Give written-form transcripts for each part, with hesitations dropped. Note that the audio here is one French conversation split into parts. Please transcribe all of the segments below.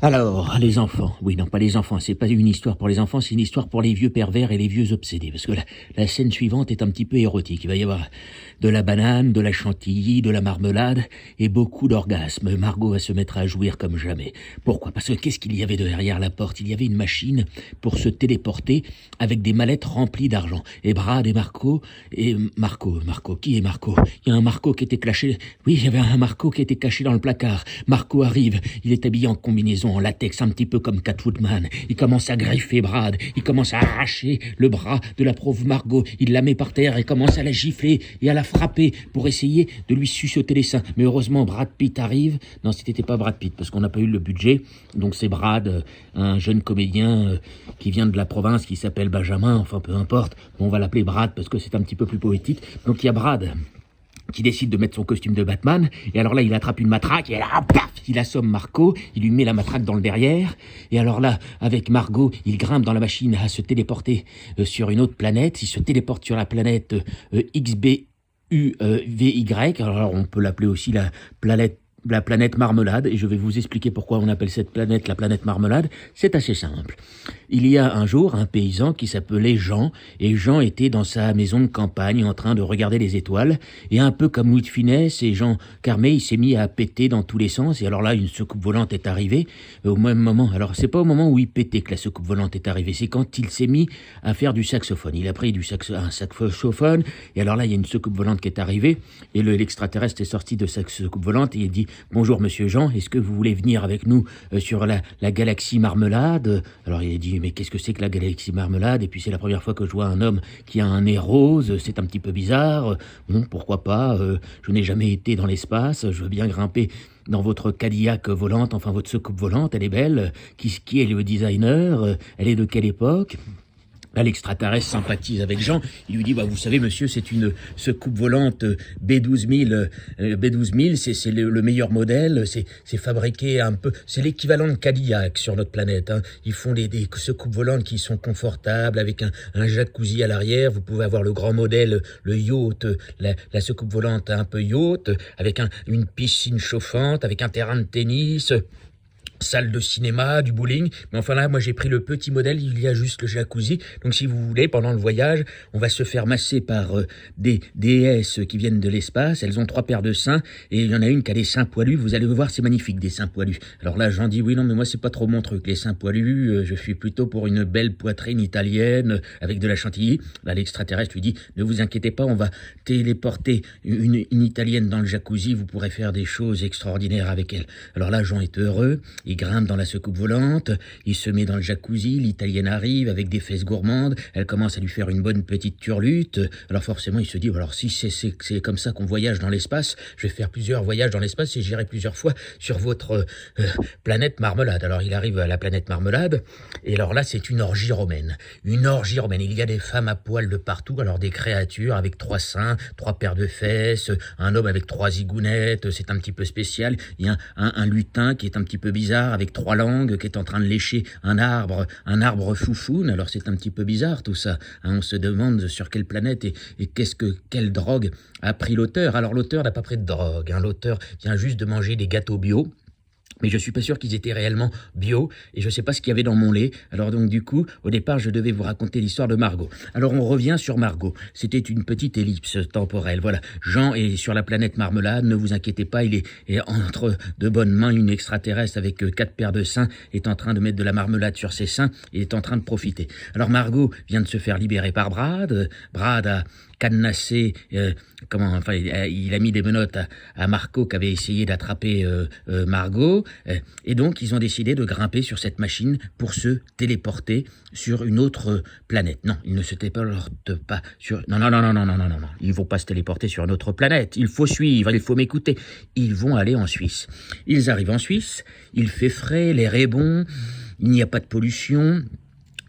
Alors, les enfants. Oui, non, pas les enfants. C'est pas une histoire pour les enfants, c'est une histoire pour les vieux pervers et les vieux obsédés. Parce que la scène suivante est un petit peu érotique. Il va y avoir de la banane, de la chantilly, de la marmelade et beaucoup d'orgasmes. Margot va se mettre à jouir comme jamais. Pourquoi? Parce que qu'est-ce qu'il y avait derrière la porte? Il y avait une machine pour se téléporter avec des mallettes remplies d'argent. Et Brad et Marco, qui est Marco? Il y a un Marco qui était caché. Oui, il y avait un Marco qui était caché dans le placard. Marco arrive. Il est habillé en combinaison en latex, un petit peu comme Catwoman. Il commence à griffer Brad, il commence à arracher le bras de la pauvre Margot, il la met par terre et commence à la gifler et à la frapper pour essayer de lui sucer les seins. Mais heureusement, Brad Pitt arrive. Non, c'était pas Brad Pitt, parce qu'on n'a pas eu le budget. Donc c'est Brad, un jeune comédien qui vient de la province, qui s'appelle Benjamin, enfin peu importe. On va l'appeler Brad parce que c'est un petit peu plus poétique. Donc il y a Brad qui décide de mettre son costume de Batman, et alors là, il attrape une matraque, et là, paf, il assomme Marco, il lui met la matraque dans le derrière, et alors là, avec Margot, il grimpe dans la machine à se téléporter sur une autre planète, il se téléporte sur la planète XBUVY, alors on peut l'appeler aussi la planète marmelade, et je vais vous expliquer pourquoi on appelle cette planète la planète marmelade. C'est assez simple. Il y a un jour un paysan qui s'appelait Jean, et Jean était dans sa maison de campagne en train de regarder les étoiles, et un peu comme Louis de Funès et Jean Carmet, il s'est mis à péter dans tous les sens, et alors là, une soucoupe volante est arrivée au même moment. Alors, c'est pas au moment où il pétait que la soucoupe volante est arrivée, c'est quand il s'est mis à faire du saxophone. Il a pris un saxophone, et alors là, il y a une soucoupe volante qui est arrivée, et l'extraterrestre est sorti de sa soucoupe volante, et il dit: bonjour monsieur Jean, est-ce que vous voulez venir avec nous sur la galaxie Marmelade? Alors il a dit: mais qu'est-ce que c'est que la galaxie Marmelade? Et puis c'est la première fois que je vois un homme qui a un nez rose, c'est un petit peu bizarre. Bon, pourquoi pas, je n'ai jamais été dans l'espace, je veux bien grimper dans votre Cadillac volante, enfin votre soucoupe volante, elle est belle. Qui est le designer? Elle est de quelle époque? Là, l'extraterrestre sympathise avec Jean. Il lui dit: bah, vous savez, monsieur, c'est une soucoupe volante B12000. B12000, c'est le meilleur modèle. C'est fabriqué un peu. C'est l'équivalent de Cadillac sur notre planète. Hein. Ils font des soucoupes volantes qui sont confortables avec un jacuzzi à l'arrière. Vous pouvez avoir le grand modèle, le yacht, la soucoupe volante un peu yacht, avec une piscine chauffante, avec un terrain de tennis. Salle de cinéma, du bowling, mais enfin là, moi j'ai pris le petit modèle, il y a juste le jacuzzi, donc si vous voulez, pendant le voyage, on va se faire masser par des déesses qui viennent de l'espace, elles ont 3 paires de seins, et il y en a une qui a des seins poilus, vous allez voir, c'est magnifique, des seins poilus. Alors là, j'en dis: oui, non, mais moi c'est pas trop mon truc, les seins poilus, je suis plutôt pour une belle poitrine italienne, avec de la chantilly. Là, l'extraterrestre lui dit: ne vous inquiétez pas, on va téléporter une italienne dans le jacuzzi, vous pourrez faire des choses extraordinaires avec elle. Alors là, Jean est heureux, il grimpe dans la soucoupe volante, il se met dans le jacuzzi, l'italienne arrive avec des fesses gourmandes, elle commence à lui faire une bonne petite turlute. Alors forcément, il se dit: alors si c'est comme ça qu'on voyage dans l'espace, je vais faire plusieurs voyages dans l'espace et j'irai plusieurs fois sur votre planète marmelade. Alors il arrive à la planète marmelade, et alors là, c'est une orgie romaine. Une orgie romaine. Il y a des femmes à poil de partout, alors des créatures avec 3 seins, 3 paires de fesses, un homme avec 3 zigounettes, c'est un petit peu spécial. Il y a un lutin qui est un petit peu bizarre, avec 3 langues, qui est en train de lécher un arbre foufoune. Alors c'est un petit peu bizarre tout ça. Hein, on se demande sur quelle planète et quelle drogue a pris l'auteur. Alors l'auteur n'a pas pris de drogue. Hein, l'auteur vient juste de manger des gâteaux bio. Mais je suis pas sûr qu'ils étaient réellement bio, et je sais pas ce qu'il y avait dans mon lait. Alors donc du coup, au départ, je devais vous raconter l'histoire de Margot. Alors on revient sur Margot. C'était une petite ellipse temporelle. Voilà, Jean est sur la planète Marmelade, ne vous inquiétez pas, il est entre de bonnes mains. Une extraterrestre avec 4 paires de seins est en train de mettre de la marmelade sur ses seins et est en train de profiter. Alors Margot vient de se faire libérer par Brad. Brad a cadenassé, il a mis des menottes à Marco qui avait essayé d'attraper Margot, et donc ils ont décidé de grimper sur cette machine pour se téléporter sur une autre planète. Non, ils ne se téléportent pas sur... Non, ils vont pas se téléporter sur une autre planète. Il faut suivre, il faut m'écouter. Ils vont aller en Suisse. Ils arrivent en Suisse, il fait frais, l'air est bon, il n'y a pas de pollution.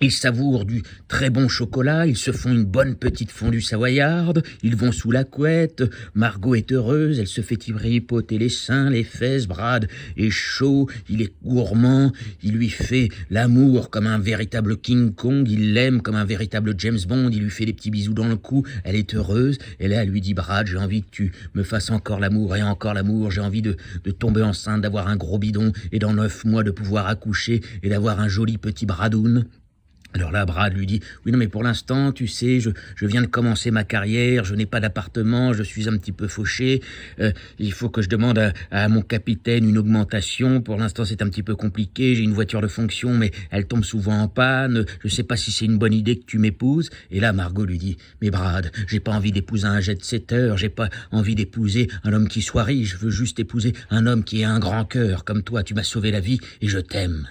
Ils savourent du très bon chocolat, ils se font une bonne petite fondue savoyarde, ils vont sous la couette, Margot est heureuse, elle se fait tripoter les seins, les fesses, Brad est chaud, il est gourmand, il lui fait l'amour comme un véritable King Kong, il l'aime comme un véritable James Bond, il lui fait des petits bisous dans le cou, elle est heureuse, et là elle lui dit Brad, j'ai envie que tu me fasses encore l'amour et encore l'amour, j'ai envie de tomber enceinte, d'avoir un gros bidon, et dans 9 mois de pouvoir accoucher, et d'avoir un joli petit Bradoun. Alors là, Brad lui dit, oui, non, mais pour l'instant, tu sais, je viens de commencer ma carrière, je n'ai pas d'appartement, je suis un petit peu fauché, il faut que je demande à mon capitaine une augmentation, pour l'instant c'est un petit peu compliqué, j'ai une voiture de fonction, mais elle tombe souvent en panne, je sais pas si c'est une bonne idée que tu m'épouses. Et là, Margot lui dit, mais Brad, j'ai pas envie d'épouser un jet-setter, j'ai pas envie d'épouser un homme qui soit riche, je veux juste épouser un homme qui ait un grand cœur, comme toi, tu m'as sauvé la vie et je t'aime.